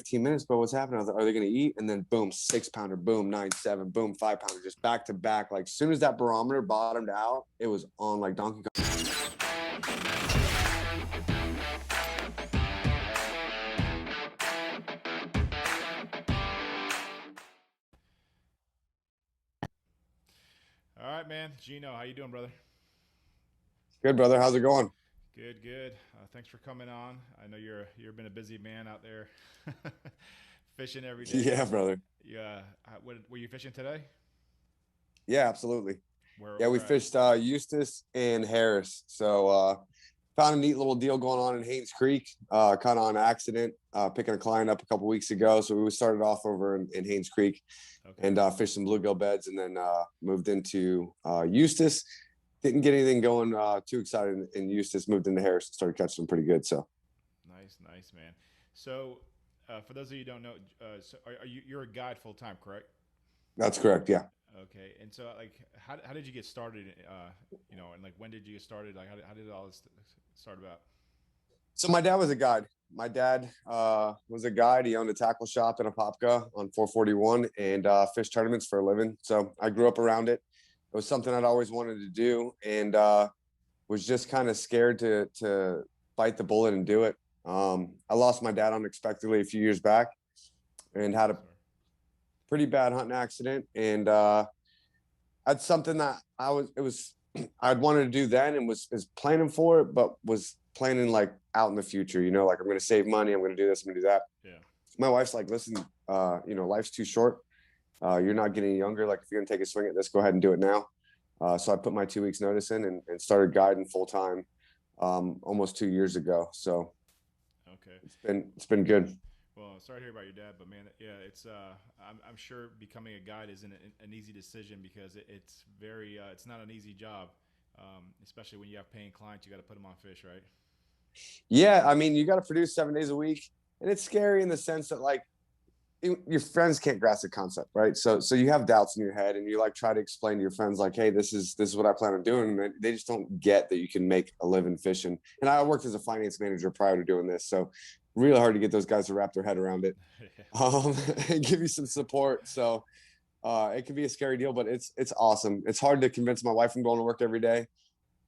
15 minutes, bro. What's happening? I was like, are they going to eat? And then boom, 6-pounder, boom, 9.7, boom, 5-pounder, just back to back. Like as soon as that barometer bottomed out, it was on like Donkey Kong. All right, man. Gino, how you doing, brother? Good, brother. How's it going? Good, good. Thanks for coming on. I know you've been a busy man out there, fishing every day. Yeah, brother. Yeah. Were you fishing today? Yeah, absolutely. Where Yeah, we where at? fished Eustis and Harris. So found a neat little deal going on in Haynes Creek. Kind of on accident, picking a client up a couple weeks ago. So we started off over in Haynes Creek Okay. and fished some bluegill beds, and then moved into Eustis. Didn't get anything going too excited in Eustis. Moved into Harris and started catching them pretty good. So Nice, nice, man. So, for those of you who don't know, so you're a guide full time, correct? that's correct. Yeah. Okay. And so, like, how did you get started? And like, when did you get started? Like, how did all this start about? So my dad was a guide. My dad was a guide. He owned a tackle shop in Apopka on 441 and fished tournaments for a living. So I grew up around it. It was something I'd always wanted to do, and was just kind of scared to bite the bullet and do it. I lost my dad unexpectedly a few years back and had a Sorry. pretty bad hunting accident. And that's something that I'd wanted to do then and was planning for it, but was planning like out in the future, like I'm going to save money. I'm going to do this. I'm going to do that. Yeah. My wife's like, listen, life's too short. You're not getting younger. Like if you're going to take a swing at this, go ahead and do it now. So I put my 2 weeks notice in and started guiding full time almost 2 years ago. So Okay. it's been good. Well, sorry to hear about your dad, but man, yeah, I'm sure becoming a guide isn't an easy decision because it's very it's not an easy job, especially when you have paying clients. You got to put them on fish, right? Yeah, I mean, you got to produce 7 days a week, and it's scary in the sense that like your friends can't grasp the concept, right? So you have doubts in your head, and you like try to explain to your friends like, hey, this is what I plan on doing, and they just don't get that you can make a living fishing. And I worked as a finance manager prior to doing this, so really hard to get those guys to wrap their head around it, Yeah. and give you some support. So it can be a scary deal, but it's awesome. It's hard to convince my wife I'm going to work every day,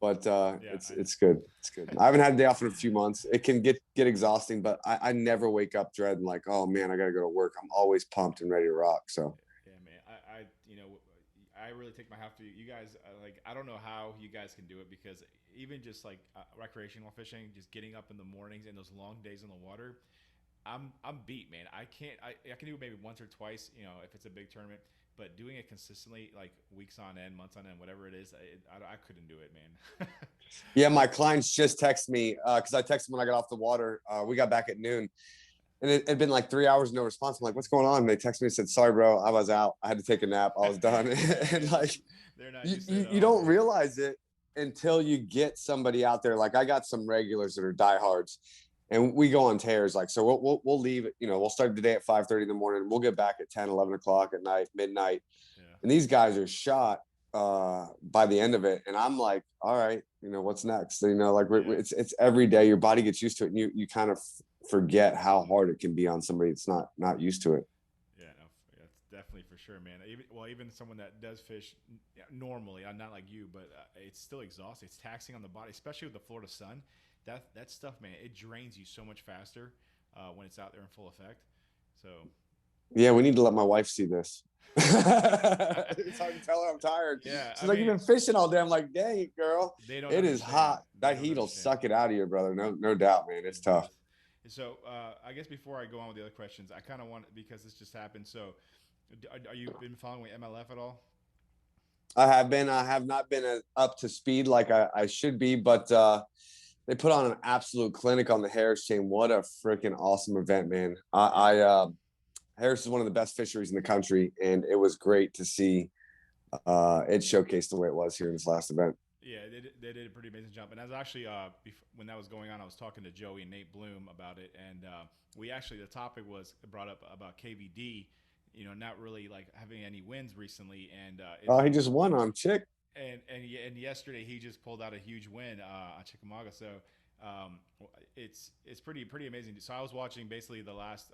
but Yeah, it's I know. it's good. It's good. I haven't had a day off in a few months. It can get exhausting, but I never wake up dreading like, oh man, I got to go to work. I'm always pumped and ready to rock. So Yeah, man. I really take my hat to you. You guys, like, I don't know how you guys can do it because even just like recreational fishing, just getting up in the mornings and those long days in the water, I'm beat, man. I can do it maybe once or twice, if it's a big tournament. But doing it consistently, like weeks on end, months on end, whatever it is, I couldn't do it, man. yeah, my clients just text me because I texted when I got off the water. We got back at noon, and it had been like 3 hours, no response. I'm like, what's going on? And they texted me and said, sorry, bro, I was out. I had to take a nap. I was done. Yeah, And man. like, They're not you, used to you, it at you all, don't man. realize it until you get somebody out there. Like I got some regulars that are diehards, and we go on tears. Like, so we'll leave, we'll start the day at 5:30 in the morning. We'll get back at 10, 11 o'clock at night, midnight. Yeah, And these guys are shot by the end of it. And I'm like, all right, what's next? Like yeah, it's every day. Your body gets used to it, and you kind of forget how hard it can be on somebody that's not used to it. yeah. No, that's definitely for sure, man. Even someone that does fish normally, I'm not like you, but it's still exhausting. It's taxing on the body, especially with the Florida sun. That stuff, man, it drains you so much faster when it's out there in full effect. So, Yeah, we need to let my wife see this. It's hard to tell her I'm tired. yeah, I She's like, you've mean, been fishing all day. I'm like, dang it, girl. they don't It is understand. hot. They That don't heat will understand. suck it out of you, brother. No doubt, man. It's It tough. does. So, I guess before I go on with the other questions, I kind of want because this just happened. So, are you been following MLF at all? I have been. I have not been up to speed like I should be, but they put on an absolute clinic on the Harris chain. What a freaking awesome event, man. Yeah. Harris is one of the best fisheries in the country, and it was great to see it showcased the way it was here in this last event. Yeah, they did a pretty amazing job. And I was actually, when that was going on, I was talking to Joey and Nate Bloom about it. And we actually, the topic was brought up about KVD, not really like having any wins recently. And Oh, he just won on Chick. and yesterday he just pulled out a huge win on Chickamauga. So It's pretty amazing. So I was watching basically the last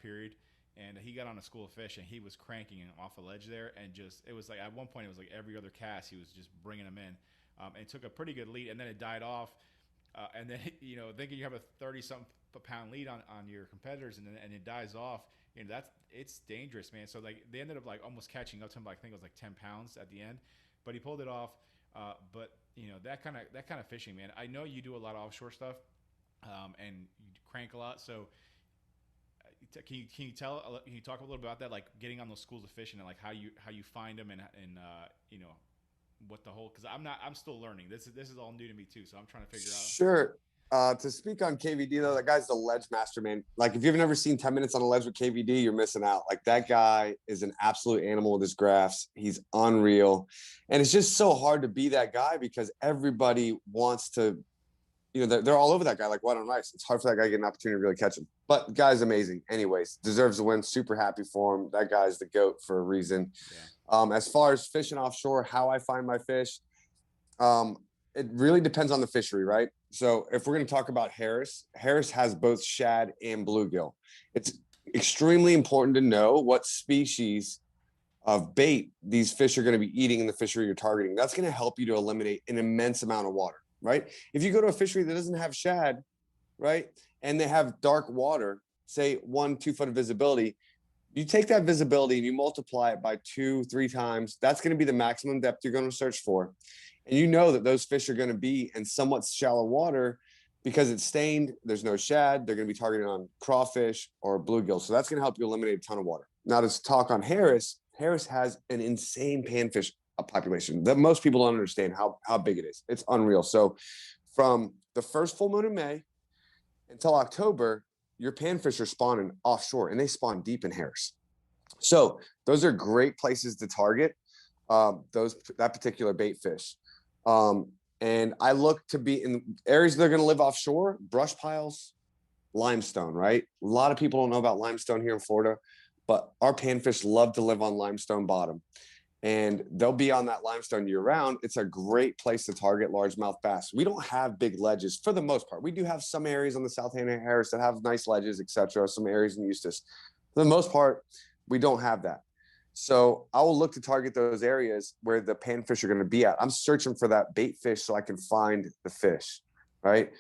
period, and he got on a school of fish, and he was cranking off a ledge there, and just it was like at one point it was like every other cast he was just bringing them in, and took a pretty good lead, and then it died off, and then thinking you have a 30 something pound lead on your competitors, and it dies off. It's dangerous, man. So like they ended up like almost catching up to him. Like, I think it was like 10 pounds at the end, but he pulled it off. But that kind of fishing, man. I know you do a lot of offshore stuff, and you crank a lot. So can you talk a little about that, like getting on those schools of fishing and like how you find them, and what the whole, because I'm still learning. This is all new to me too, so I'm trying to figure out. Sure. To speak on KVD though, that guy's the ledge master, man. Like if you've never seen 10 minutes on a ledge with KVD, you're missing out. Like that guy is an absolute animal with his graphs. He's unreal. And it's just so hard to be that guy because everybody wants to, they're all over that guy like white on rice. It's hard for that guy to get an opportunity to really catch him. But the guy's amazing. Anyways, deserves the win. Super happy for him. That guy's the GOAT for a reason. Yeah. As far as fishing offshore, how I find my fish, it really depends on the fishery, right? So if we're going to talk about Harris has both shad and bluegill. It's extremely important to know what species of bait these fish are going to be eating in the fishery you're targeting. That's going to help you to eliminate an immense amount of water, right? If you go to a fishery that doesn't have shad, right, and they have dark water, say 1-2 foot of visibility, you take that visibility and you multiply it by 2-3 times. That's going to be the maximum depth you're going to search for. And you know that those fish are going to be in somewhat shallow water because it's stained. There's no shad. They're going to be targeting on crawfish or bluegill. So that's going to help you eliminate a ton of water. Now to talk on Harris has an insane panfish population that most people don't understand how big it is. It's unreal. So from the first full moon in May until October, your panfish are spawning offshore and they spawn deep in Harris. So those are great places to target that particular bait fish. And I look to be in areas they're going to live offshore, brush piles, limestone, right? A lot of people don't know about limestone here in Florida, but our panfish love to live on limestone bottom. And they'll be on that limestone year round. It's a great place to target largemouth bass. We don't have big ledges for the most part. We do have some areas on the South Hand of Harris that have nice ledges, etc. Some areas in Eustis. For the most part, we don't have that. So I will look to target those areas where the panfish are going to be at. I'm searching for that bait fish so I can find the fish, right?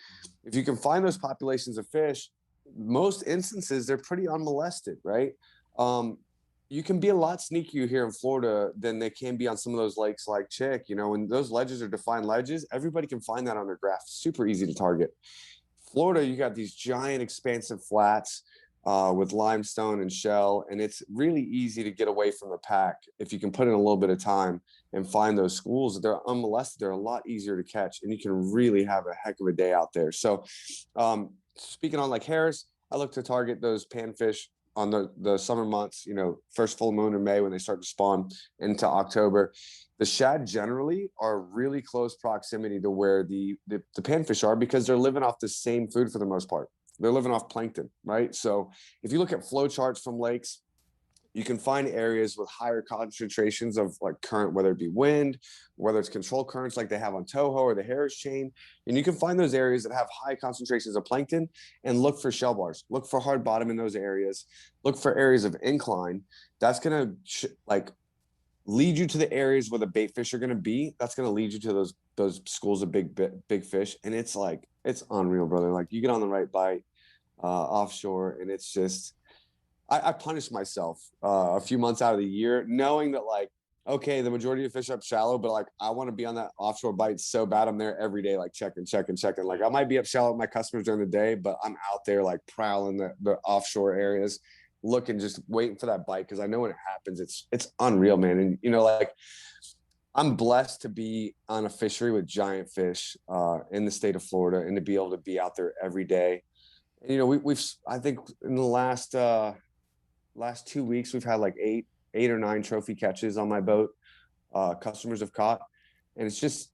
If you can find those populations of fish, most instances, they're pretty unmolested, right? You can be a lot sneakier here in Florida than they can be on some of those lakes like Chick. When those ledges are defined ledges, everybody can find that on their graph. Super easy to target. Florida, you got these giant expansive flats with limestone and shell, and it's really easy to get away from the pack if you can put in a little bit of time and find those schools. They're unmolested. They're a lot easier to catch, and you can really have a heck of a day out there. So speaking on like Harris, I look to target those panfish on the summer months, first full moon in May when they start to spawn into October. The shad generally are really close proximity to where the panfish are because they're living off the same food for the most part. They're living off plankton, right? So if you look at flow charts from lakes, you can find areas with higher concentrations of like current, whether it be wind, whether it's control currents like they have on Toho or the Harris chain. And you can find those areas that have high concentrations of plankton and look for shell bars, look for hard bottom in those areas, look for areas of incline. That's going to lead you to the areas where the bait fish are going to be. That's going to lead you to those schools of big fish. And it's unreal, brother. Like you get on the right bite offshore and it's just, I punished myself a few months out of the year, knowing that okay, the majority of fish up shallow, but I want to be on that offshore bite so bad. I'm there every day, checking. Like I might be up shallow with my customers during the day, but I'm out there prowling the offshore areas, looking, just waiting for that bite. Cause I know when it happens, it's unreal, man. And I'm blessed to be on a fishery with giant fish in the state of Florida and to be able to be out there every day. And, we've, I think in the last 2 weeks, we've had 8 or 9 trophy catches on my boat. Customers have caught, and it's just,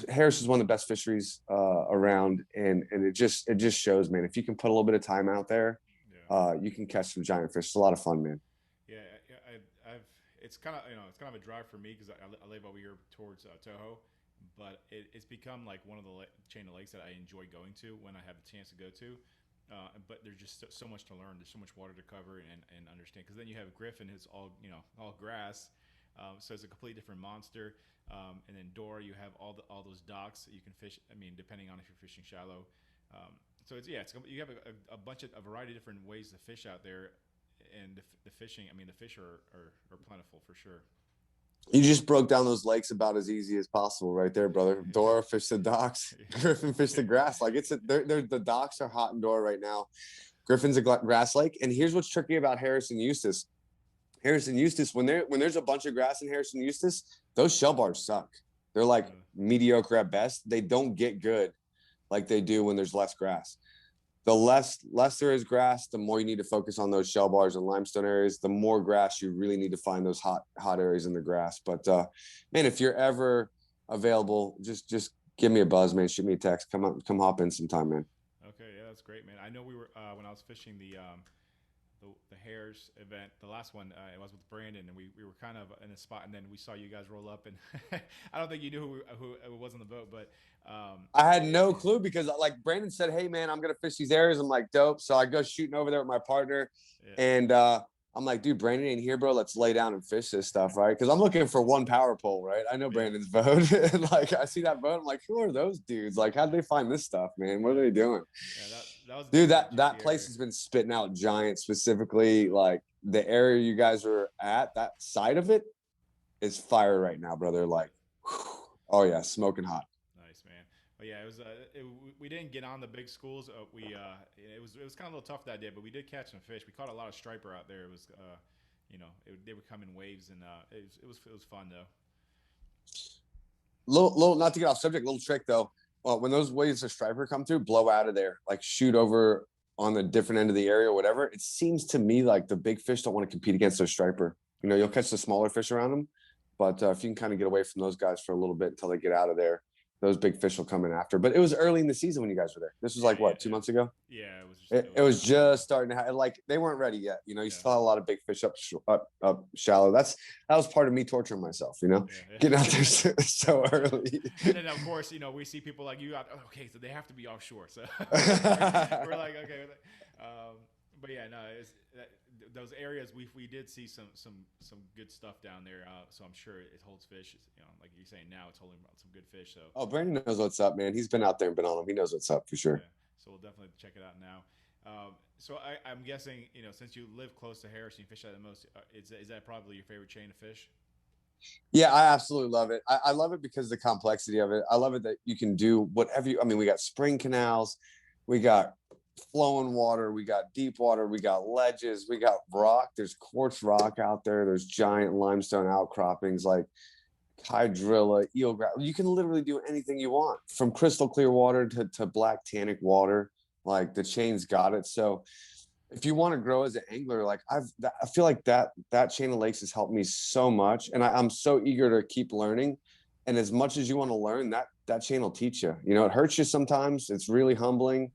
Harris is one of the best fisheries around. And it just shows, man, if you can put a little bit of time out there, you can catch some giant fish. It's a lot of fun, man. Yeah, I've it's kind of a drive for me because I live over here towards Toho, but it's become like one of the chain of lakes that I enjoy going to when I have a chance to go to. But there's just so much to learn. There's so much water to cover and understand. Because then you have Griffin, who's all all grass, so it's a completely different monster. And then Dora, you have all those docks that you can fish. I mean, depending on if you're fishing shallow. So you have a bunch of a variety of different ways to fish out there, and the fishing. I mean, the fish are plentiful for sure. You just broke down those lakes about as easy as possible, right there, brother. Dora fished the docks, Griffin fished the grass. Like the docks are hot in Dora right now. Griffin's a grass lake, and here's what's tricky about Harrison Eustis. Harrison Eustis, when there's a bunch of grass in Harrison Eustis, those shell bars suck. They're like mediocre at best. They don't get good like they do when there's less grass. The less there is grass, the more you need to focus on those shell bars and limestone areas. The more grass, you really need to find those hot areas in the grass. But man, if you're ever available, just give me a buzz, man. Shoot me a text. Come hop in sometime, man. Okay, yeah, that's great, man. I know we were when I was fishing the Hares event, the last one, it was with Brandon, and we were kind of in a spot, and then we saw you guys roll up, and I don't think you knew who was on the boat, but I had no clue because like Brandon said, hey man, I'm gonna fish these areas. I'm like, dope. So I go shooting over there with my partner, yeah. and I'm like, dude, Brandon ain't here, bro. Let's lay down and fish this stuff, right? Because I'm looking for one power pole, right? I know Brandon's boat, and like I see that boat, I'm like, who are those dudes? Like, how'd they find this stuff, man? What are they doing? Yeah, that was dude. That place has been spitting out giants. Specifically, like the area you guys are at, that side of it is fire right now, brother. Like, whew, oh yeah, smoking hot. Nice, man. But yeah, we didn't get on the big schools. It was kind of a little tough that day, but we did catch some fish. We caught a lot of striper out there. It was they would come in waves, and it was fun though. Little not to get off subject, little trick though. When those waves of striper come through, blow out of there, like shoot over on the different end of the area or whatever. It seems to me like the big fish don't want to compete against those striper. You know, you'll catch the smaller fish around them, but if you can kind of get away from those guys for a little bit until they get out of there, those big fish will come in after. But it was early in the season when you guys were there. This was like what, 2 months ago? Yeah, it was. It was just starting to have, like they weren't ready yet. You know, you saw a lot of big fish up shallow. That was part of me torturing myself. You know, getting out there so early. And then of course, we see people like you out. Oh, okay, so they have to be offshore. So we're like, okay. But yeah, no, those areas we did see some good stuff down there. So I'm sure it holds fish. Like you're saying now, it's holding some good fish. So Brandon knows what's up, man. He's been out there and been on them. He knows what's up for sure. Yeah. So we'll definitely check it out now. So I'm guessing, since you live close to Harrison, you fish that the most. Is that probably your favorite chain of fish? Yeah, I absolutely love it. I love it because of the complexity of it. I love it that you can do whatever I mean, we got spring canals, we got flowing water, we got deep water, we got ledges, we got rock. There's quartz rock out there. There's giant limestone outcroppings like hydrilla, eelgrass. You can literally do anything you want, from crystal clear water to black tannic water. Like the chain's got it. So if you want to grow as an angler, like I feel like that chain of lakes has helped me so much, and I'm so eager to keep learning. And as much as you want to learn, that chain will teach you. It hurts you sometimes. It's really humbling,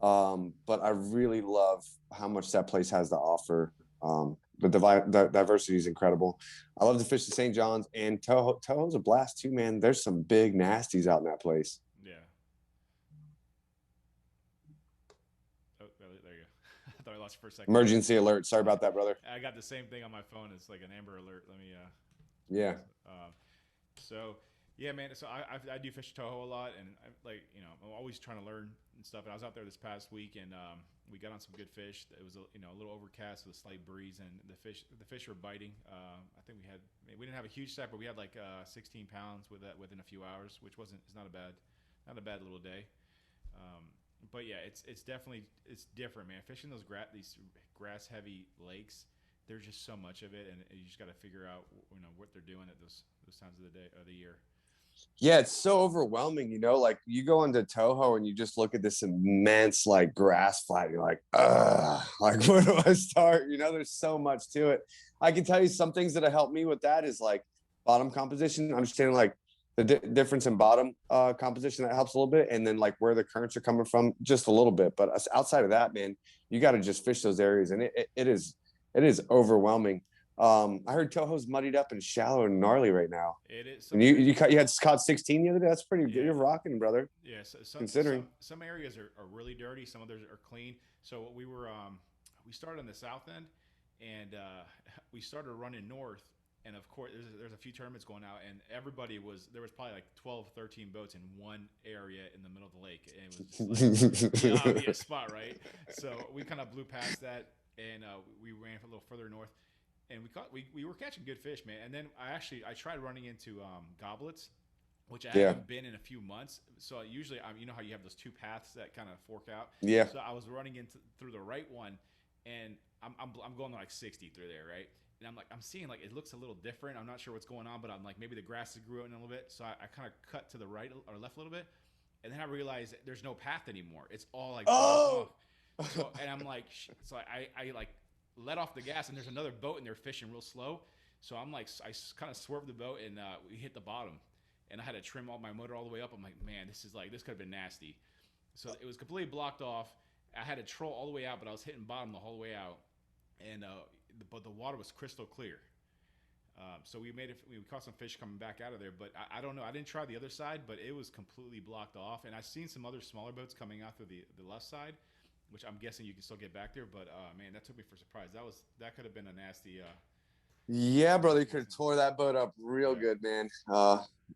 but I really love how much that place has to offer. The diversity is incredible. I love to fish the St. John's, and Toho's a blast too, man. There's some big nasties out in that place. Yeah. Oh, there you go. I thought I lost you for a second. Emergency alert. Sorry about that, brother. I got the same thing on my phone. It's like an Amber Alert. Let me. Yeah. So yeah, man. So I do fish Toho a lot, and I'm always trying to learn and stuff. And I was out there this past week, and we got on some good fish. It was a little overcast with a slight breeze, and the fish were biting. I think we didn't have a huge stack, but we had like 16 pounds within a few hours, which it's not a bad little day. But yeah, it's definitely different, man. Fishing these grass heavy lakes, there's just so much of it, and you just got to figure out what they're doing at those times of the day or the year. Yeah, it's so overwhelming, like you go into Toho and you just look at this immense like grass flat. You're like, like where do I start? There's so much to it. I can tell you some things that have helped me with that is like bottom composition, understanding like the difference in bottom composition. That helps a little bit. And then like where the currents are coming from, just a little bit. But outside of that, man, you got to just fish those areas. And it is overwhelming. I heard Toho's muddied up and shallow and gnarly right now. It is And some fish. you had caught 16 the other day. That's pretty good. Yeah, You're rocking, brother. yeah. So, Considering. some areas are really dirty. Some others are clean. So we started on the south end, and we started running north. And of course, there's a few tournaments going out, and there was probably like 12, 13 boats in one area in the middle of the lake. And it was just like the obvious spot, right? So we kind of blew past that, and we ran a little further north, and we were catching good fish, man. And then I tried running into goblets, which I Yeah. haven't been in a few months. So usually, you know how you have those two paths that kind of fork out. Yeah. So I was running into through the right one, and I'm going like 60 through there, right? And I'm seeing like it looks a little different. I'm not sure what's going on, but I'm like maybe the grass has grew in a little bit. So I kind of cut to the right or left a little bit, and then I realized that there's no path anymore. It's all like blocked Oh. off. So and I'm like, so I like let off the gas, and there's another boat, and they're fishing real slow. So I'm like, I kind of swerved the boat, and we hit the bottom, and I had to trim all my motor all the way up. I'm like, man, this could have been nasty. So it was completely blocked off. I had to troll all the way out, but I was hitting bottom the whole way out, and but the water was crystal clear. So we made it. We caught some fish coming back out of there, but I don't know. I didn't try the other side, but it was completely blocked off. And I've seen some other smaller boats coming out through the left side, which I'm guessing you can still get back there. But man, that took me for surprise. That could have been a nasty. Yeah, brother, you could have tore that boat up real Yeah. good, man.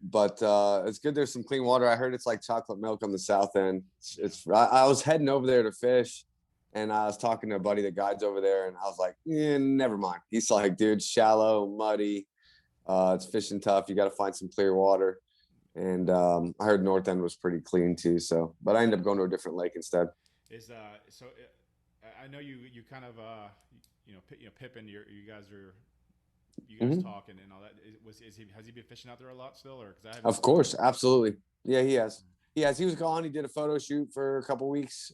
But it's good there's some clean water. I heard it's like chocolate milk on the south end. I was heading over there to fish, and I was talking to a buddy that guides over there, and I was like, never mind. He's like, dude, shallow, muddy. It's fishing tough. You got to find some clear water. And I heard North End was pretty clean too. So, but I ended up going to a different lake instead. Is so I know you kind of Pippin. You guys are you guys Hmm. talking and all that. Has he been fishing out there a lot still, or because I haven't Of seen him? course, absolutely. Yeah, he has. He has. He was gone. He did a photo shoot for a couple weeks.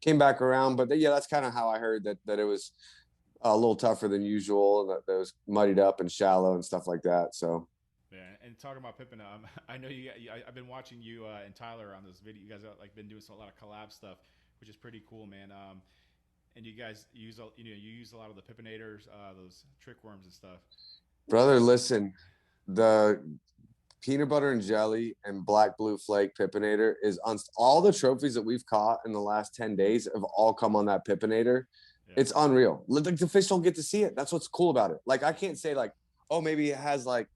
Came back around, but yeah, that's kind of how I heard that it was a little tougher than usual. That it was muddied up and shallow and stuff like that. So Yeah, and talking about Pippin, I know I've been watching you and Tyler on this video. You guys have like been doing a lot of collab stuff, which is pretty cool, man. And you guys you use a lot of the Pippinators, those trick worms and stuff. brother, listen, the peanut butter and jelly and black blue flake pippinator is on all the trophies that we've caught in the last 10 days have all come on that pippinator. Yeah, It's unreal. Like the fish don't get to see it. That's what's cool about it. Like I can't say like, oh, maybe it has like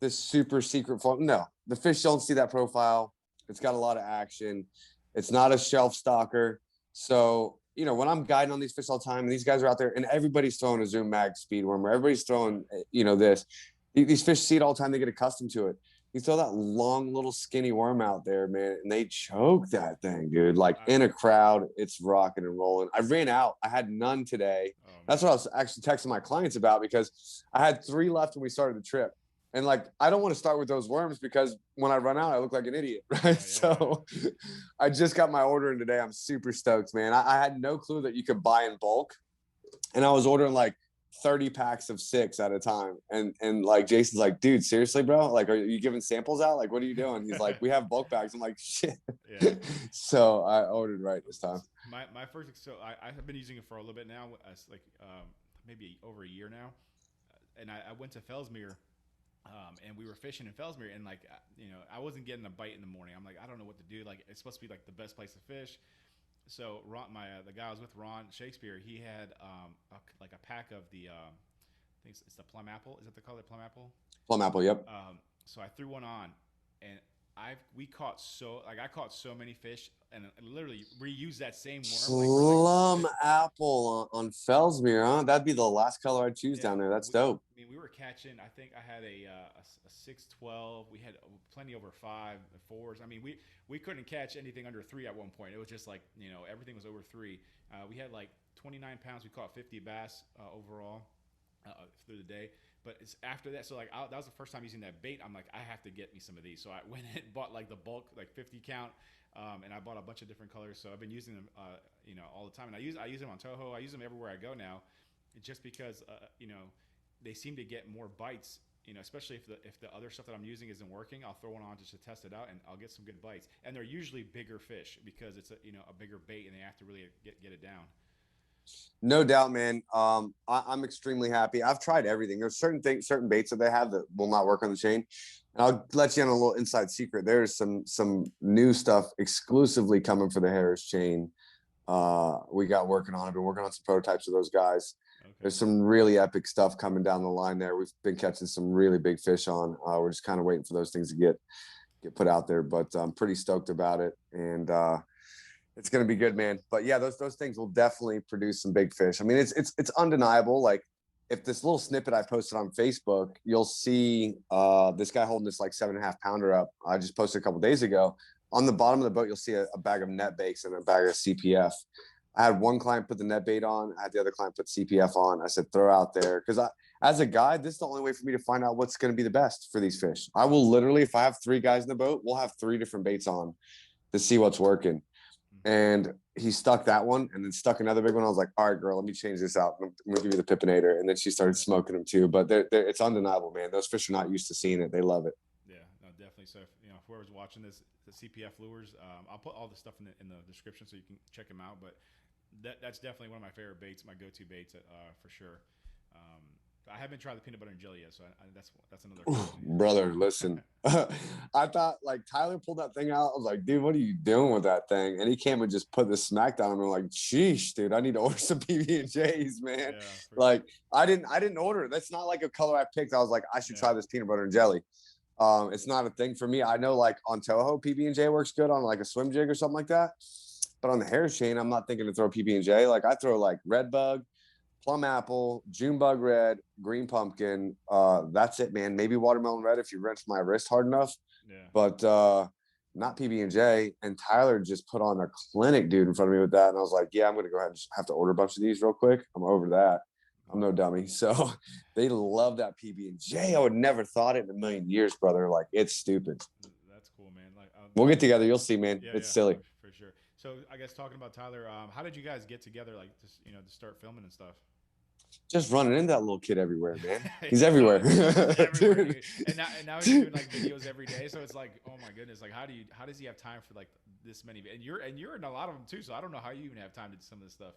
this super secret form. No, the fish don't see that profile. It's got a lot of action. It's not a shelf stalker. So, when I'm guiding on these fish all the time, and these guys are out there, and everybody's throwing a Zoom Mag speed worm, or everybody's throwing, this. These fish see it all the time. They get accustomed to it. You throw that long little skinny worm out there, man, and they choke that thing, dude. Like I, in a crowd, it's rocking and rolling. I ran out. I had none today. oh That's man, what I was actually texting my clients about because I had 3 left when we started the trip. And like, I don't want to start with those worms because when I run out, I look like an idiot, right? yeah. So I just got my order in today. I'm super stoked, man. I had no clue that you could buy in bulk, and I was ordering like 30 packs of 6 at a time. And like Jason's like, dude, seriously, bro? Like, are you giving samples out? Like, what are you doing? He's like, we have bulk bags. I'm like, shit. Yeah. So I ordered right this time. My first I have been using it for a little bit now, as like maybe over a year now, and I went to Fellsmere. And we were fishing in Fellsmere, and like I wasn't getting a bite in the morning. I'm like, I don't know what to do. Like, it's supposed to be like the best place to fish. So the guy I was with, Ron Shakespeare, he had like a pack of I think it's the plum apple. Is that the color plum apple? Plum apple, yep. So I threw one on, and I caught so many fish, and literally reused that same worm like for like Plum apple on Fellsmere, huh? That'd be the last color I'd choose yeah. down there. That's dope. I mean, we were catching. I think I had a 612. We had plenty over 5 4s. I mean, we couldn't catch anything under 3 at one point. It was just like everything was over 3. We had like 29 pounds. We caught 50 bass overall through the day. But it's after that. So like that was the first time using that bait. I'm like, I have to get me some of these. So I went and bought like the bulk, like 50 count. And I bought a bunch of different colors, so I've been using them, all the time. And I use them on Toho. I use them everywhere I go now, just because they seem to get more bites. Especially if the other stuff that I'm using isn't working, I'll throw one on just to test it out, and I'll get some good bites. And they're usually bigger fish because it's a bigger bait, and they have to really get it down. No doubt, man. I'm extremely happy. I've tried everything. There's certain things, certain baits that they have that will not work on the chain. And I'll let you in a little inside secret. There's some new stuff exclusively coming for the Harris chain. We got working on it. Been working on some prototypes of those guys. Okay. There's some really epic stuff coming down the line there. We've been catching some really big fish on. We're just kind of waiting for those things to get put out there, but I'm pretty stoked about it. And it's going to be good, man. But yeah, those things will definitely produce some big fish. I mean, it's undeniable. Like if this little snippet I posted on Facebook, you'll see this guy holding this like 7.5 pounder up. I just posted a couple days ago. On the bottom of the boat, you'll see a bag of net bakes and a bag of CPF. I had one client put the net bait on. I had the other client put CPF on. I said, throw out there. Because as a guide, this is the only way for me to find out what's going to be the best for these fish. I will literally, if I have 3 guys in the boat, we'll have 3 different baits on to see what's working. And he stuck that one and then stuck another big one. I was like, all right, girl, let me change this out. I'm going to give you the Pippinator. And then she started smoking them too. But it's undeniable, man. Those fish are not used to seeing it. They love it. Yeah, no, definitely. So, if, whoever's watching this, the CPF lures, I'll put all the stuff in the description so you can check them out. But that's definitely one of my favorite baits, my go-to baits for sure. Um, I haven't tried the peanut butter and jelly yet, so that's another question. Brother, listen. I thought like Tyler pulled that thing out. I was like, dude, what are you doing with that thing? And he came and just put the smack down on me. I'm like, sheesh, dude, I need to order some PB and J's, man. Yeah, Like I didn't order it. That's not like a color I picked. I was like, I should try this peanut butter and jelly. It's not a thing for me. I know like on Toho, PB and J works good on like a swim jig or something like that. But on the Harris chain, I'm not thinking to throw PB and J. Like I throw like red bug, plum apple, June bug red, green pumpkin. That's it, man. Maybe watermelon red if you wrench my wrist hard enough. Yeah. But not PB and J. And Tyler just put on a clinic, dude, in front of me with that, and I was like, yeah, I'm gonna go ahead and just have to order a bunch of these real quick. I'm over that. I'm no dummy. So they love that PB and J. I would never thought it in a million years, brother. Like it's stupid. That's cool, man. Like we'll get together. You'll see, man. Yeah, It's yeah, silly. for sure. So I guess talking about Tyler, how did you guys get together, like to start filming and stuff? Just running into that little kid everywhere, man. He's Yeah, no, everywhere. everywhere. Dude. And now he's doing like videos every day. So it's like, oh my goodness, like how does he have time for like this many? And you're in a lot of them too. So I don't know how you even have time to do some of this stuff.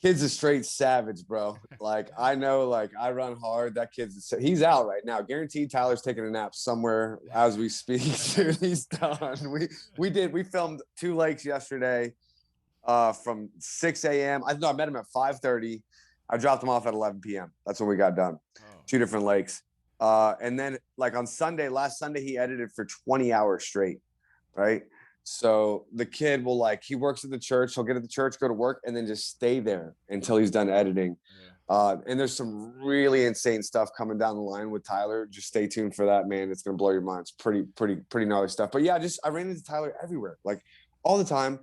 Kid's a straight savage, bro. Like I know, like I run hard. That he's out right now. Guaranteed Tyler's taking a nap somewhere as we speak. Dude, he's done. We filmed 2 lakes yesterday from 6 a.m. I met him at 5:30. I dropped him off at 11 p.m. That's when we got done. Oh. 2 different lakes. And then like on last Sunday, he edited for 20 hours straight. Right. So the kid will he works at the church. He'll get at the church, go to work, and then just stay there until he's done editing. Yeah. And there's some really insane stuff coming down the line with Tyler. Just stay tuned for that, man. It's going to blow your mind. It's pretty gnarly stuff. But yeah, I ran into Tyler everywhere, like all the time.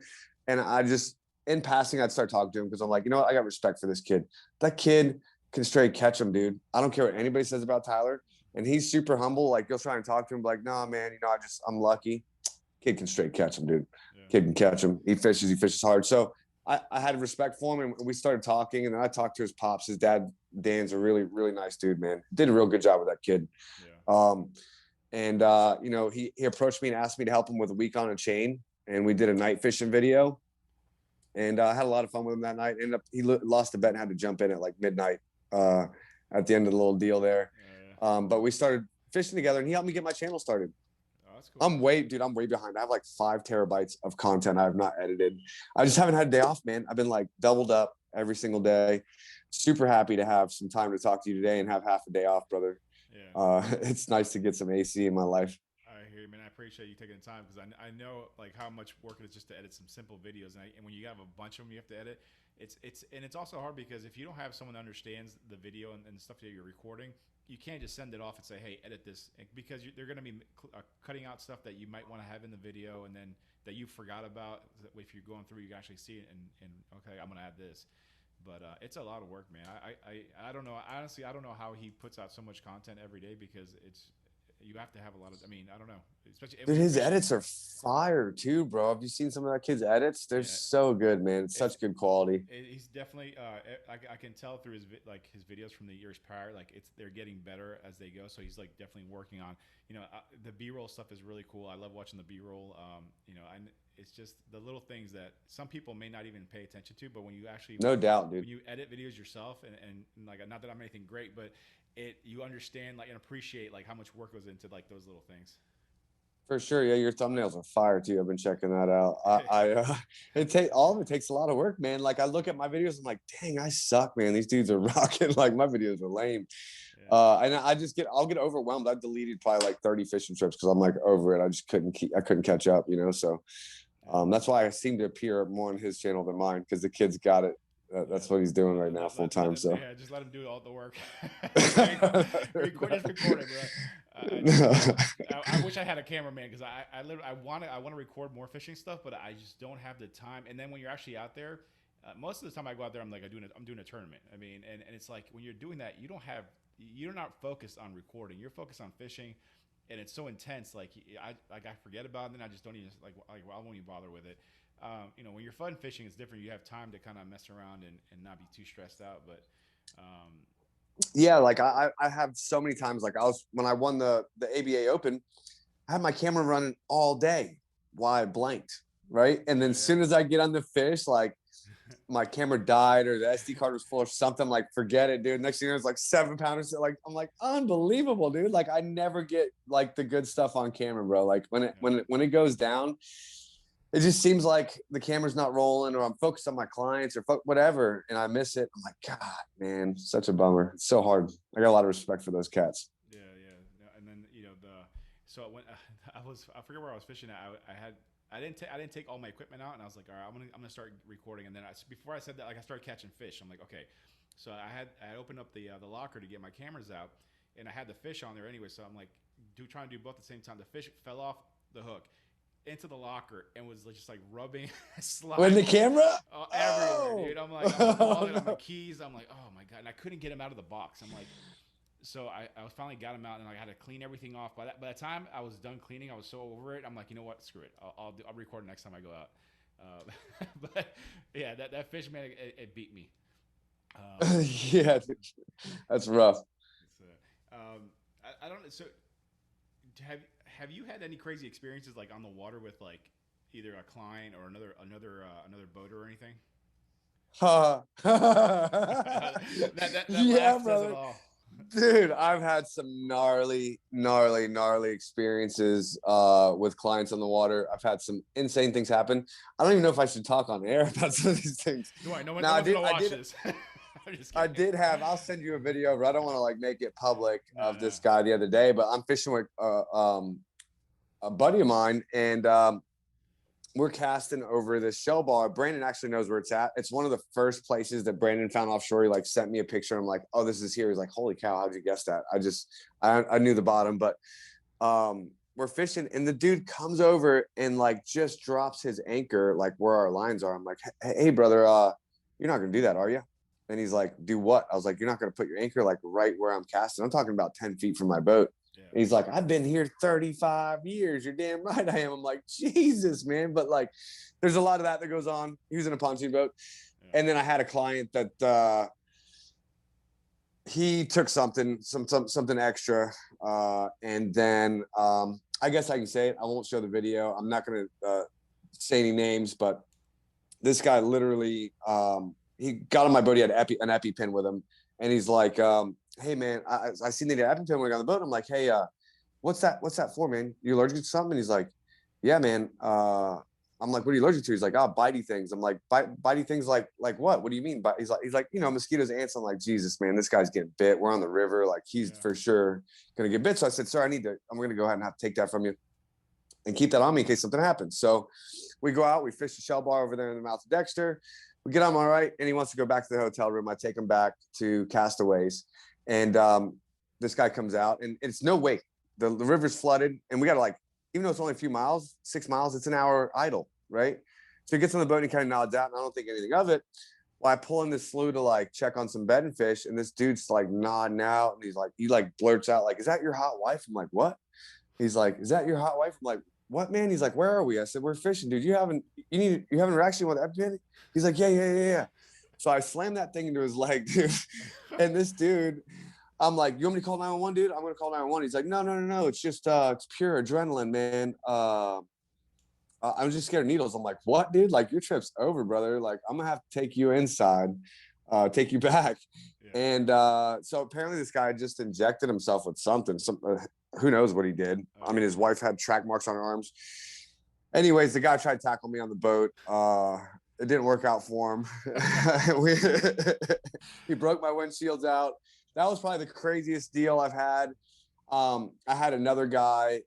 And I just, in passing, I'd start talking to him because I'm like, you know what? I got respect for this kid. That kid can straight catch him, dude. I don't care what anybody says about Tyler. And he's super humble. Like, you'll try and talk to him, like, nah, man, I'm lucky. Kid can straight catch him, dude. Yeah. Kid can catch him. He fishes hard. So I had respect for him, and we started talking. And then I talked to his pops. His dad, Dan's a really, really nice dude, man. Did a real good job with that kid. Yeah. He approached me and asked me to help him with a week on a chain, and we did a night fishing video. And I had a lot of fun with him that night. He lost a bet and had to jump in at like midnight at the end of the little deal there. Yeah. But we started fishing together, and he helped me get my channel started. Cool. I'm way behind. I have like 5 terabytes of content I have not edited. I just haven't had a day off, man. I've been like doubled up every single day. Super happy to have some time to talk to you today and have half a day off, brother. Yeah. It's nice to get some AC in my life. I hear you, man. I appreciate you taking the time because I know like how much work it is just to edit some simple videos, and when you have a bunch of them you have to edit, it's also hard because if you don't have someone that understands the video and the stuff that you're recording, you can't just send it off and say, hey, edit this, because they're going to be cutting out stuff that you might want to have in the video and then that you forgot about. If you're going through, you can actually see it and okay, I'm going to add this. But it's a lot of work, man. I don't know. Honestly, I don't know how he puts out so much content every day because you have to have a lot of, I mean, I don't know. especially and Dude, when you're his fishing. edits are fire too, bro. Have you seen some of that kid's edits? They're Yeah, so good, man. It's it's such good quality. he's definitely I can tell through like his videos from the years prior, like they're getting better as they go, so he's like definitely working on, the b-roll stuff is really cool. I love watching the b-roll. And it's just the little things that some people may not even pay attention to, but when you actually No doubt, dude. when you edit videos yourself, and like, not that I'm anything great, but you understand, like, and appreciate like how much work goes into like those little things. For sure. Yeah, your thumbnails are fire too. I've been checking that out. All of it takes a lot of work, man. Like I look at my videos, I'm like, dang, I suck, man. These dudes are rocking. Like my videos are lame. Yeah. And I'll get overwhelmed. I've deleted probably like 30 fishing trips because I'm like over it. I couldn't catch up, So that's why I seem to appear more on his channel than mine because the kid's got it. Yeah. That's what he's doing right now, full time. So Yeah, just let him do all the work. Record it, bro. I just I wish I had a cameraman, because I want to record more fishing stuff, but I just don't have the time. And then when you're actually out there, most of the time I go out there, I'm doing a tournament. I mean, and it's like when you're doing that, you're not focused on recording. You're focused on fishing, and it's so intense. Like I forget about it, and then I just don't even I won't even bother with it. When you're fun fishing, it's different. You have time to kind of mess around and not be too stressed out. But yeah, like I have so many times, like when I won the ABA Open, I had my camera running all day while I blanked, right? And then as soon as I get on the fish, like my camera died or the SD card was full or something, like forget it, dude. Next thing you know, it's like 7 pounders. Like I'm like, unbelievable, dude. Like I never get like the good stuff on camera, bro. Like when it goes down, it just seems like the camera's not rolling, or I'm focused on my clients or whatever, and I miss it. I'm like, God, man, such a bummer. It's so hard. I got a lot of respect for those cats. yeah, and then so when I forget where I was fishing at. I didn't take all my equipment out, and I was like, all right, I'm gonna start recording. And then before I said that, like, I started catching fish. I'm like, okay. So I opened up the locker to get my cameras out, and I had the fish on there anyway. So I'm like, trying to do both at the same time. The fish fell off the hook into the locker and was just like rubbing slime When the camera? everywhere, dude. I'm like, I'm wallet, on my keys. I'm like, oh my god, and I couldn't get him out of the box. I'm like, so I finally got him out, and I had to clean everything off. By the time I was done cleaning, I was so over it. I'm like, you know what? Screw it. I'll record next time I go out. But yeah, that fish, man, it beat me. Yeah, that's rough. I don't. So have you had any crazy experiences like on the water with like either a client or another boater or anything? That Yeah, laugh says it brother. all. Dude, I've had some gnarly experiences with clients on the water. I've had some insane things happen. I don't even know if I should talk on air about some of these things. Don't worry, no Now, one's gonna watch this. I'm just I kidding. did have. I'll send you a video, but I don't want to like make it public No, of no. this guy the other day. But I'm fishing with a buddy of mine, and we're casting over this shell bar. Brandon actually knows where it's at. It's one of the first places that Brandon found offshore. He like sent me a picture. I'm like, oh, this is here. He's like, holy cow, how'd you guess that? I knew the bottom, but we're fishing, and the dude comes over and like just drops his anchor like where our lines are. I'm like, hey brother, you're not gonna do that, are you? And he's like, do what? I was like, you're not gonna put your anchor like right where I'm casting. I'm talking about 10 feet from my boat. Yeah. And he's like, I've been here 35 years. You're damn right I am. I'm like, Jesus, man. But like, there's a lot of that goes on. He was in a pontoon boat. Yeah. And then I had a client that he took something extra. And then I guess I can say it. I won't show the video. I'm not going to say any names, but this guy literally, he got on my boat. He had an EpiPen with him. And he's like, hey man, I seen the EpiPen when I got on the boat. I'm like, hey, what's that for, man? You allergic to something? And he's like, yeah, man. I'm like, what are you allergic to? He's like, bitey things. I'm like, bitey things like what? What do you mean? But he's like, mosquitoes, ants. I'm like, Jesus, man, this guy's getting bit. We're on the river. Like he's for sure gonna get bit. So I said, sir, I'm gonna go ahead and have to take that from you and keep that on me in case something happens. So we go out, we fish the shell bar over there in the mouth of Dexter. We get him all right, and he wants to go back to the hotel room. I take him back to Castaways, and this guy comes out, and it's no wait. The river's flooded, and we got to like, even though it's only a few miles, 6 miles, it's an hour idle, right? So he gets on the boat and he kind of nods out, and I don't think anything of it. Well, I pull in this slough to like check on some bedding fish, and this dude's like nodding out, and he like blurts out like, "Is that your hot wife?" I'm like, "What?" He's like, "Is that your hot wife?" I'm like, "What, man?" He's like, "Where are we?" I said, "We're fishing, dude. You haven't actually with EpiPen?" He's like, "Yeah." So I slammed that thing into his leg, dude. And this dude, I'm like, "You want me to call 911, dude? I'm gonna call 911." He's like, "No. It's just it's pure adrenaline, man. I'm just scared of needles." I'm like, "What, dude? Like your trip's over, brother. Like I'm gonna have to take you inside, take you back." Yeah. And so apparently this guy just injected himself with something. Who knows what he did? Oh I mean, yeah. his wife had track marks on her arms. Anyways, the guy tried to tackle me on the boat. It didn't work out for him. He broke my windshields out. That was probably the craziest deal I've had. I had another guy.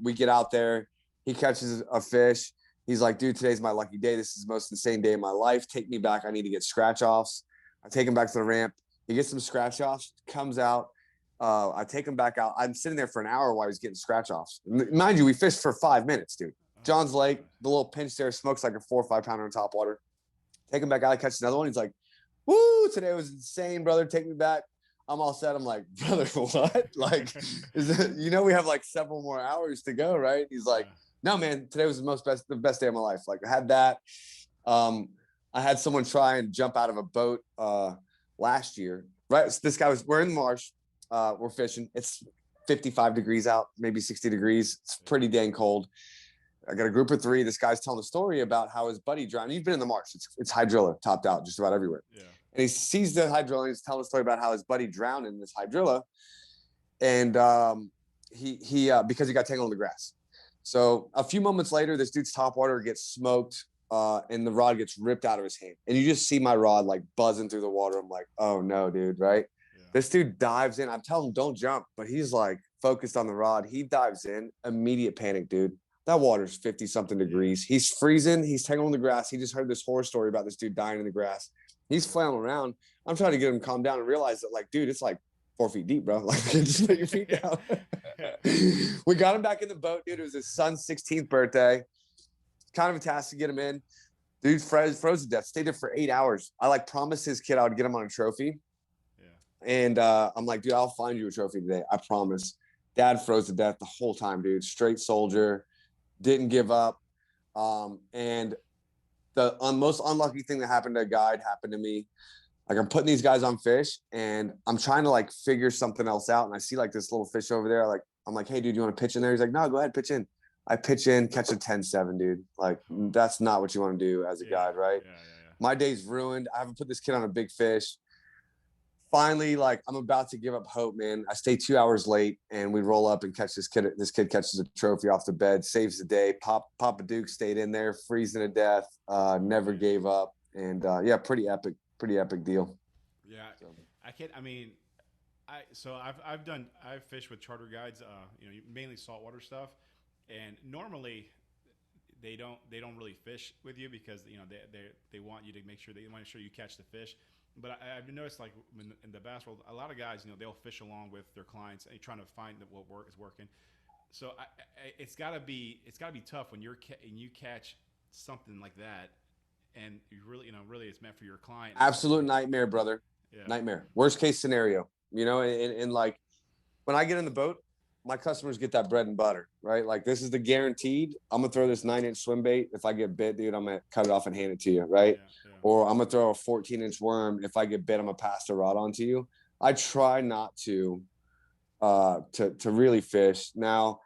We get out there. He catches a fish. He's like, "Dude, today's my lucky day. This is the most insane day of my life. Take me back. I need to get scratch offs." I take him back to the ramp. He gets some scratch offs, comes out. I take him back out. I'm sitting there for an hour while he's getting scratch offs. Mind you, we fished for 5 minutes, dude. Oh my John's Lake, god. the little pinch there, smokes like a 4 or 5 pounder on top water. Take him back out. He catches another one. He's like, "Woo, today was insane, brother. Take me back." I'm all set. I'm like, "Brother, what? Like, we have like several more hours to go, right?" He's like, Yeah. "No, man, today was the best day of my life." Like I had that. Um, I had someone try and jump out of a boat last year. Right. So we're in the marsh. We're fishing. It's 55 degrees out, maybe 60 degrees. It's Yeah. pretty dang cold. I got a group of three. This guy's telling a story about how his buddy drowned. You've been in the marsh. It's hydrilla topped out just about everywhere. Yeah. And he sees the hydrilla and he's telling a story about how his buddy drowned in this hydrilla. And he because he got tangled in the grass. So a few moments later, this dude's top water gets smoked and the rod gets ripped out of his hand. And you just see my rod like buzzing through the water. I'm like, "Oh no, dude," right? Yeah. This dude dives in. I'm telling him, "Don't jump," but he's like focused on the rod. He dives in, immediate panic, dude. That water's 50 something Yeah. degrees. He's freezing. He's tangled in the grass. He just heard this horror story about this dude dying in the grass. He's flailing around. I'm trying to get him to calm down and realize that, like, dude, it's like 4 feet deep, bro. Like, just put your feet down. We got him back in the boat, dude. It was his son's 16th birthday. Kind of a task to get him in. Dude froze to death. Stayed there for 8 hours. I like promised his kid I would get him on a trophy. Yeah. And I'm like, "Dude, I'll find you a trophy today. I promise." Dad froze to death the whole time, dude. Straight soldier, didn't give up. And the most unlucky thing that happened to a guide happened to me. Like I'm putting these guys on fish and I'm trying to like figure something else out. And I see like this little fish over there. Like, I'm like, "Hey, dude, you want to pitch in there?" He's like, "No, go ahead, pitch in." I pitch in, catch a 10-7, dude. Like, that's not what you want to do as a Yeah. guide, right? Yeah. Yeah. My day's ruined. I haven't put this kid on a big fish. Finally, like I'm about to give up hope, man. I stay 2 hours late and we roll up and catch this kid. This kid catches a trophy off the bed, saves the day. Papa Duke stayed in there, freezing to death, never gave up. And yeah, pretty epic deal. Yeah. So. I can't. I mean, I've fished with charter guides. Mainly saltwater stuff, and normally they don't really fish with you because they want you to make sure they want to sure you catch the fish. But I've noticed like in the bass world, a lot of guys they'll fish along with their clients and trying to find what work is working. So it's gotta be tough when you catch something like that, and you really it's meant for your client. Absolute nightmare, brother. Yeah. Nightmare. Worst case scenario. And like when I get in the boat, my customers get that bread and butter, right? Like this is the guaranteed. I'm gonna throw this 9-inch swim bait. If I get bit, dude, I'm gonna cut it off and hand it to you, right? Yeah. Yeah. Or I'm gonna throw a 14-inch worm. If I get bit, I'm gonna pass the rod on to you. I try not to really fish. Now,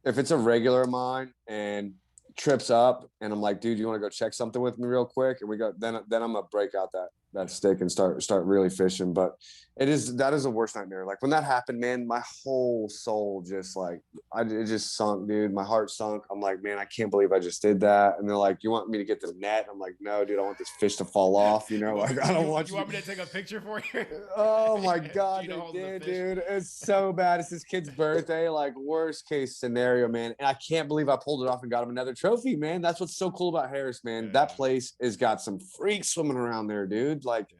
if it's a regular of mine and trips up and I'm like, "Dude, you want to go check something with me real quick?" And we go, then I'm gonna break out that Yeah. stick and start really fishing. But that is the worst nightmare. Like when that happened, man, my whole soul just like it just sunk, dude. My heart sunk. I'm like, "Man, I can't believe I just did that." And they're like, "You want me to get to the net?" I'm like, "No, dude, I want this fish to fall off." Like I don't want You want me to take a picture for you? Oh my God, Gino they holding the did, fish. dude. It's so bad. It's this kid's birthday, like worst case scenario, man. And I can't believe I pulled it off and got him another trophy, man. That's what's so cool about Harris, man. Yeah. That place has got some freaks swimming around there, dude. Like Yeah.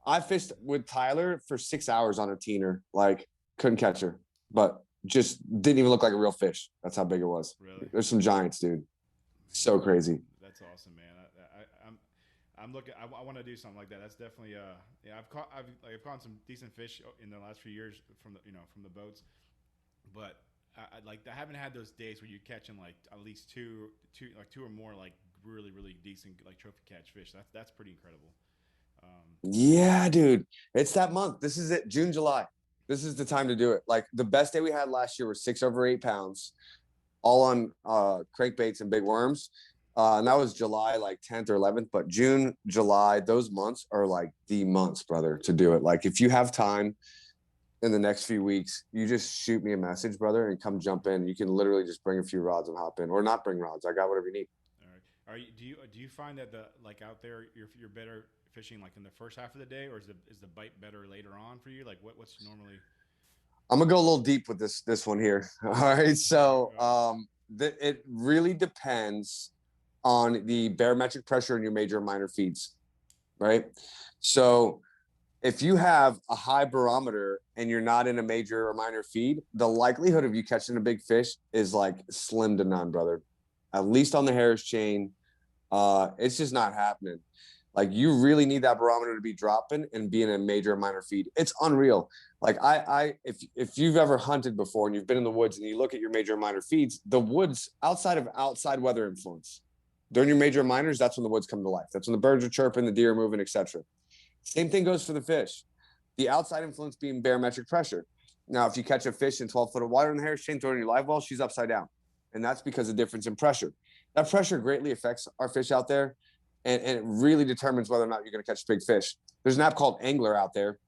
I fished with Tyler for 6 hours on a teener, like couldn't catch her, but just didn't even look like a real fish. That's how big it was. Really. There's some giants, dude. So crazy. That's awesome, man. I'm looking. I want to do something like that. That's definitely yeah. I've caught some decent fish in the last few years from the boats, but I haven't had those days where you're catching like at least two or more like really really decent like trophy catch fish. That's pretty incredible. Yeah, dude. It's that month. This is it. June, July. This is the time to do it. Like the best day we had last year was 6 over 8 pounds, all on crankbaits and big worms. And that was July like 10th or 11th. But June, July, those months are like the months, brother, to do it. Like if you have time in the next few weeks, you just shoot me a message, brother, and come jump in. You can literally just bring a few rods and hop in, or not bring rods. I got whatever you need. All right. Do you find that the like out there you're better fishing like in the first half of the day, or is the bite better later on for you? Like what's normally? I'm gonna go a little deep with this one here. All right, so it really depends on the barometric pressure in your major and minor feeds, right? So if you have a high barometer and you're not in a major or minor feed, the likelihood of you catching a big fish is like slim to none, brother. At least on the Harris chain, it's just not happening. Like you really need that barometer to be dropping and be in a major or minor feed. It's unreal. Like if you've ever hunted before and you've been in the woods and you look at your major and minor feeds, the woods outside of outside weather influence, during your major and minors, that's when the woods come to life. That's when the birds are chirping, the deer are moving, etc. Same thing goes for the fish. The outside influence being barometric pressure. Now, if you catch a fish in 12 foot of water in the Harris chain, throw it in your live well, she's upside down. And that's because of difference in pressure. That pressure greatly affects our fish out there. And it really determines whether or not you're going to catch big fish. There's an app called Angler out there.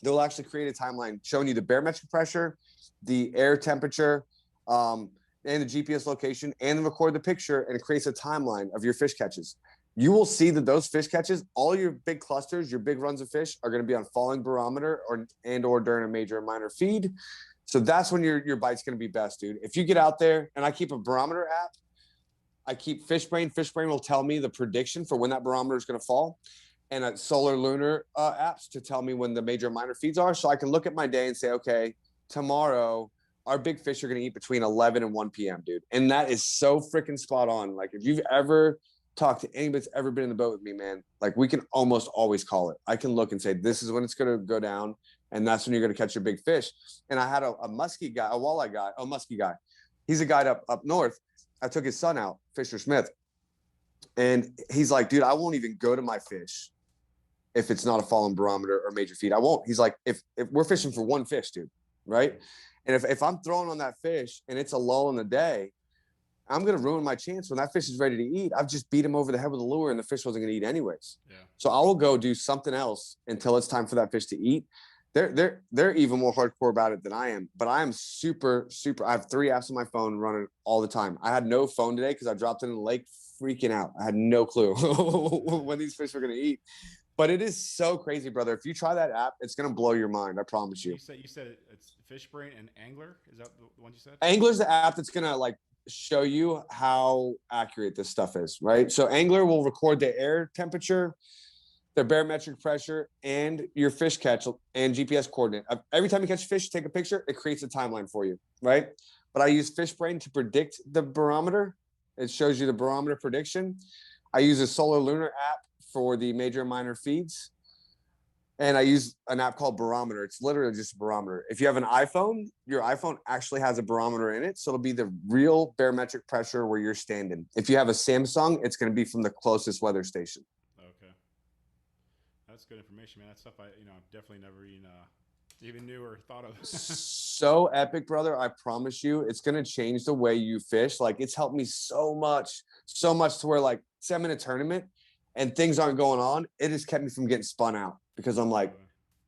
They'll actually create a timeline showing you the barometric pressure, the air temperature, and the GPS location, and record the picture, and it creates a timeline of your fish catches. You will see that those fish catches, all your big clusters, your big runs of fish are going to be on falling barometer or during a major or minor feed. So that's when your bite's going to be best, dude. If you get out there, and I keep a barometer app, I keep FishBrain. FishBrain will tell me the prediction for when that barometer is going to fall, and a solar lunar apps to tell me when the major and minor feeds are. So I can look at my day and say, okay, tomorrow our big fish are going to eat between 11 and 1 p.m., dude. And that is so freaking spot on. Like if you've ever talked to anybody that's ever been in the boat with me, man, like we can almost always call it. I can look and say, this is when it's going to go down. And that's when you're going to catch your big fish. And I had a muskie guy, a walleye guy, a muskie guy. He's a guide up north. I took his son out, Fisher Smith. And he's like, dude, I won't even go to my fish if it's not a fallen barometer or major feed. I won't. He's like, if we're fishing for one fish, dude, right? And if I'm throwing on that fish and it's a lull in the day, I'm going to ruin my chance when that fish is ready to eat. I've just beat him over the head with a lure and the fish wasn't going to eat anyways. Yeah. So I will go do something else until it's time for that fish to eat. They're even more hardcore about it than I am, but I am super. I have 3 apps on my phone running all the time. I had no phone today because I dropped it in the lake freaking out. I had no clue when these fish were going to eat, but it is so crazy, brother. If you try that app, it's going to blow your mind. I promise you. You said it's FishBrain and Angler. Is that the one you said? Angler's the app that's going to like show you how accurate this stuff is, right? So Angler will record the air temperature, the barometric pressure, and your fish catch and GPS coordinate. Every time you catch a fish, take a picture, it creates a timeline for you, right? But I use FishBrain to predict the barometer. It shows you the barometer prediction. I use a solar lunar app for the major and minor feeds. And I use an app called Barometer. It's literally just a barometer. If you have an iPhone, your iPhone actually has a barometer in it. So it'll be the real barometric pressure where you're standing. If you have a Samsung, it's going to be from the closest weather station. Okay. That's good information, man. That's stuff I've definitely never even knew or thought of. So epic, brother. I promise you, it's going to change the way you fish. Like it's helped me so much to where like, say I'm in a tournament and things aren't going on. It has kept me from getting spun out. Because I'm like,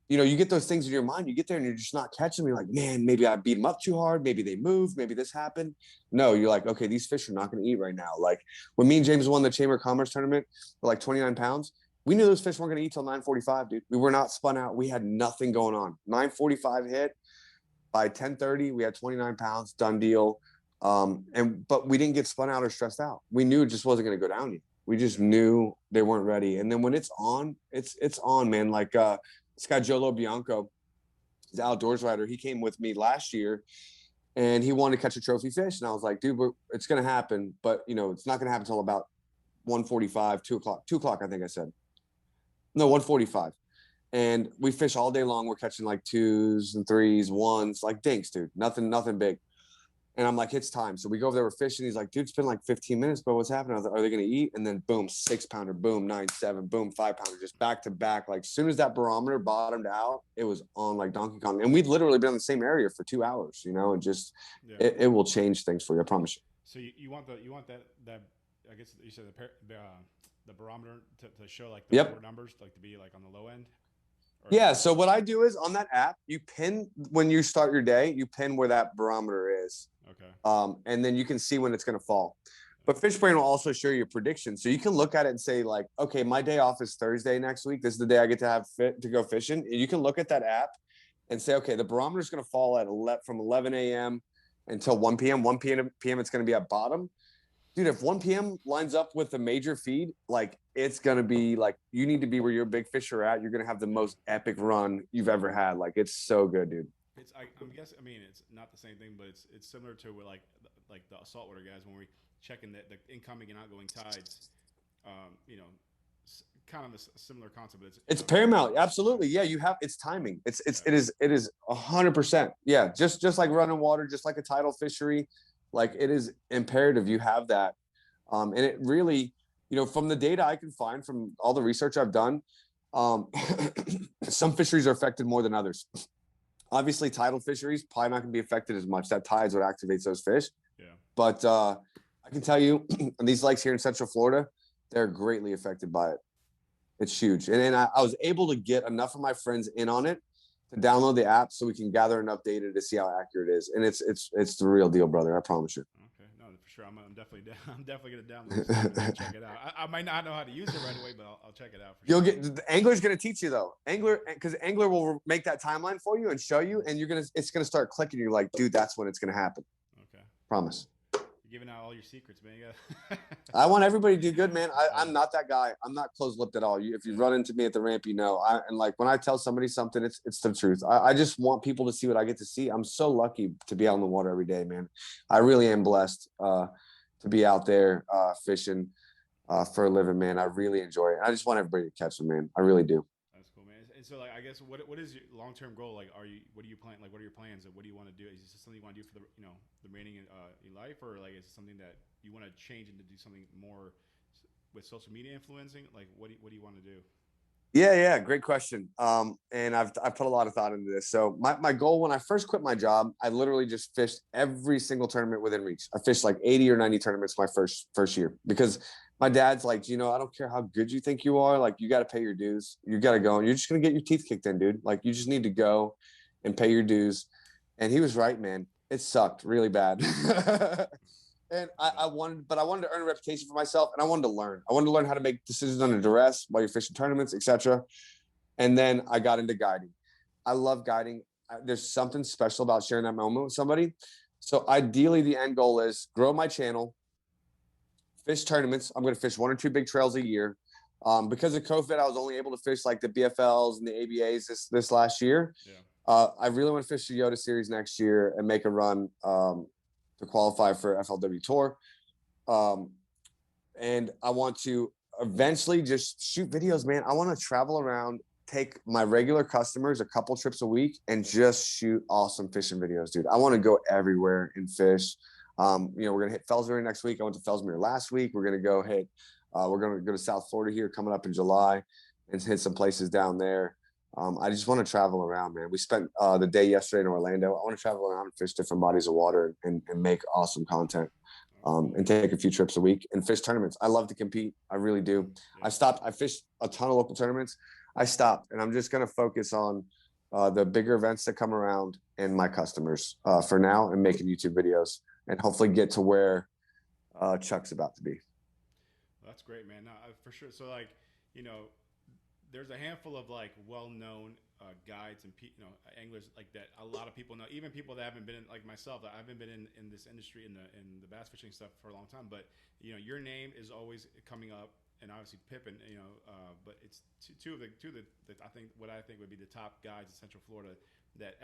you get those things in your mind. You get there and you're just not catching them. You're like, man, maybe I beat them up too hard. Maybe they moved. Maybe this happened. No, you're like, okay, these fish are not going to eat right now. Like when me and James won the Chamber of Commerce tournament for like 29 pounds, we knew those fish weren't going to eat till 9:45, dude. We were not spun out. We had nothing going on. 9:45 hit. By 10:30, we had 29 pounds, done deal. But we didn't get spun out or stressed out. We knew it just wasn't going to go down yet. We just knew they weren't ready. And then when it's on, it's on, man. Like this guy, Joe Bianco, he's an outdoors writer. He came with me last year and he wanted to catch a trophy fish. And I was like, dude, it's going to happen. But, it's not going to happen until about 1:45, 2 o'clock. 2 o'clock, I think I said. No, 1:45. And we fish all day long. We're catching like 2s and 3s, 1s, like dinks, dude. Nothing big. And I'm like, it's time. So we go over there, we're fishing. He's like, dude, it's been like 15 minutes, bro. What's happening? I was like, are they going to eat? And then boom, 6-pounder, boom, 9-7, boom, 5-pounder, just back to back. Like as soon as that barometer bottomed out, it was on like Donkey Kong. And we'd literally been in the same area for 2 hours, and just, Yeah. it will change things for you. I promise you. So you want that I guess you said the barometer to show like the lower Yep. numbers, like to be like on the low end, or Yeah. So what I do is on that app, you pin when you start your day, you pin where that barometer is. okay, And then you can see when it's going to fall. But FishBrain will also show you a prediction. So you can look at it and say, like, okay, my day off is Thursday next week. This is the day I get to have fit to go fishing. And you can look at that app and say, okay, the barometer is going to fall at from 11 a.m. until 1 p.m. 1 p.m. it's going to be at bottom. Dude, if 1 p.m. lines up with the major feed, like it's going to be like you need to be where your big fish are at. You're going to have the most epic run you've ever had. Like it's so good, dude. I'm guessing. I mean, it's not the same thing, but it's similar to where like the saltwater guys when we checking the incoming and outgoing tides. You know, kind of a similar concept. But It's paramount. Absolutely. Yeah, you have it's timing. It is 100%. Yeah, just like running water, just like a tidal fishery, like it is imperative you have that. And it really, from the data I can find from all the research I've done, um, some fisheries are affected more than others. Obviously, tidal fisheries probably not going to be affected as much. That tide's what activates those fish. Yeah. But I can tell you, these lakes here in Central Florida, they're greatly affected by it. It's huge. And then I was able to get enough of my friends in on it to download the app so we can gather enough data to see how accurate it is. And it's the real deal, brother. I promise you. Okay, no, for sure. I'm definitely I'm definitely gonna download this and check it out. I might not know how to use it right away, but I'll check it out. For You'll sure. get the Angler's going to teach you though. Because Angler will make that timeline for you and show you, and it's gonna start clicking. You're like, dude, that's when it's gonna happen. Okay. Promise. You're giving out all your secrets, man. I want everybody to do good, man. I'm not that guy. I'm not closed-lipped at all. If you run into me at the ramp, and like when I tell somebody something, it's the truth. I just want people to see what I get to see. I'm so lucky to be out in the water every day, man. I really am blessed to be out there fishing for a living, man. I really enjoy it. I just want everybody to catch them, man. I really do. That's cool, man. And so, like, I guess what is your long term goal? Like, what are you plan? Like, what are your plans? And what do you want to do? Is this something you want to do for the remaining in life, or like is it something that you want to change and to do something more with social media influencing? Like, what do you want to do? Yeah, great question. And I've put a lot of thought into this. So my goal when I first quit my job, I literally just fished every single tournament within reach. I fished like 80 or 90 tournaments my first year because my dad's like, I don't care how good you think you are, like you got to pay your dues. You got to go, and you're just gonna get your teeth kicked in, dude. Like you just need to go and pay your dues. And he was right, man. It sucked really bad. And I wanted to earn a reputation for myself, and I wanted to learn. I wanted to learn how to make decisions under duress while you're fishing tournaments, etc. And then I got into guiding. I love guiding. There's something special about sharing that moment with somebody. So ideally, the end goal is grow my channel, fish tournaments. I'm going to fish 1 or 2 big trails a year. Because of COVID, I was only able to fish like the BFLs and the ABAs this last year. Yeah. I really want to fish the Yoda Series next year and make a run to qualify for FLW Tour. And I want to eventually just shoot videos, man. I want to travel around, take my regular customers a couple trips a week and just shoot awesome fishing videos, dude. I want to go everywhere and fish. We're going to hit Fellsbury next week. I went to Fellsbury last week. We're going to go to South Florida here coming up in July and hit some places down there. I just want to travel around, man. We spent the day yesterday in Orlando. I want to travel around and fish different bodies of water and make awesome content and take a few trips a week and fish tournaments. I love to compete. I really do. Yeah. I fished a ton of local tournaments. I stopped, and I'm just going to focus on the bigger events that come around and my customers for now and making YouTube videos and hopefully get to where Chuck's about to be. Well, that's great, man. No, for sure. So, like, there's a handful of like well-known guides and anglers like that. A lot of people know, even people that haven't been in, like myself. I haven't been in this industry in the bass fishing stuff for a long time, but your name is always coming up, and obviously Pippin. But it's two of the I think would be the top guides in Central Florida that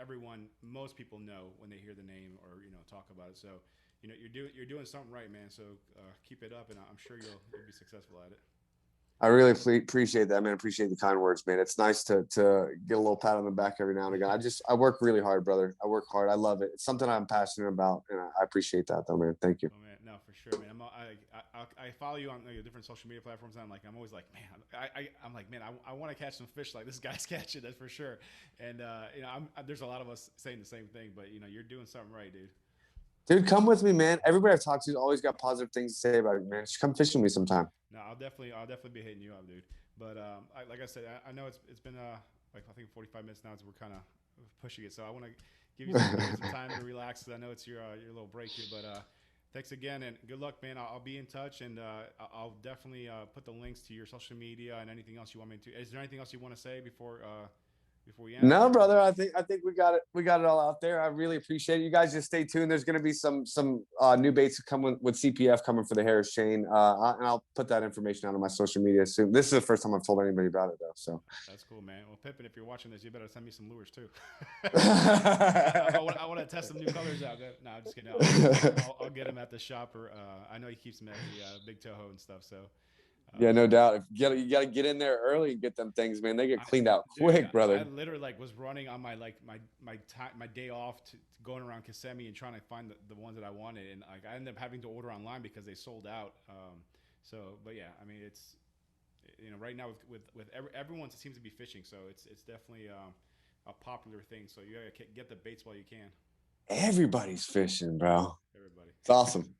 most people know when they hear the name or talk about it. So you're doing something right, man. So keep it up, and I'm sure you'll be successful at it. I really appreciate that, man. Appreciate the kind words, man. It's nice to get a little pat on the back every now and again. I work really hard, brother. I work hard. I love it. It's something I'm passionate about, and I appreciate that, though, man. Thank you. Oh man, no, for sure, man. I follow you on different social media platforms. And I'm always like, man, I'm like, man, I want to catch some fish like this guy's catching. That's for sure. And there's a lot of us saying the same thing, but you're doing something right, dude. Dude, come with me, man. Everybody I've talked to has always got positive things to say about it, man. Just come fishing with me sometime. No, I'll definitely be hitting you up, dude. But like I said, I know it's been like I think 45 minutes now, so we're kind of pushing it. So I want to give you some time to relax. Cause I know it's your little break here, but thanks again and good luck, man. I'll be in touch and I'll definitely put the links to your social media and anything else you want me to. Is there anything else you want to say before we end? No, brother. I think we got it. We got it all out there. I really appreciate it. You guys just stay tuned. There's going to be some new baits coming with CPF coming for the Harris chain, and I'll put that information out on my social media soon. This is the first time I've told anybody about it, though. So that's cool, man. Well, Pippin, if you're watching this, you better send me some lures too. I want to test some new colors out. No, I'm just kidding. I'll get them at the shop, or I know he keeps them at the Big Toho and stuff. So. Yeah, no doubt. If you got to get in there early and get them things, man. They get cleaned out quick, brother. I literally was running on my my day off to going around Kissimmee and trying to find the ones that I wanted, and like I ended up having to order online because they sold out. But yeah, I mean it's right now with everyone seems to be fishing, so it's definitely a popular thing. So you gotta get the baits while you can. Everybody's fishing, bro. Everybody. It's awesome.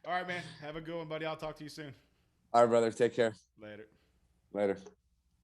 All right, man. Have a good one, buddy. I'll talk to you soon. All right, brother. Take care. Later. Later.